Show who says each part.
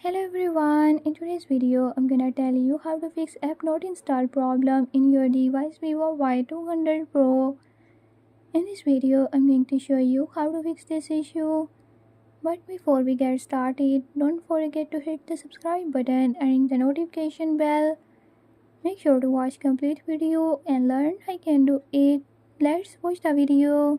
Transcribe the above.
Speaker 1: Hello everyone, in today's video I'm gonna tell you how to fix app not installed problem in your device Vivo Y200 Pro. In this video I'm going to show you how to fix this issue. But before we get started, don't forget to hit the subscribe button and ring the notification bell. Make sure to watch complete video and learn I can do it. Let's watch the video.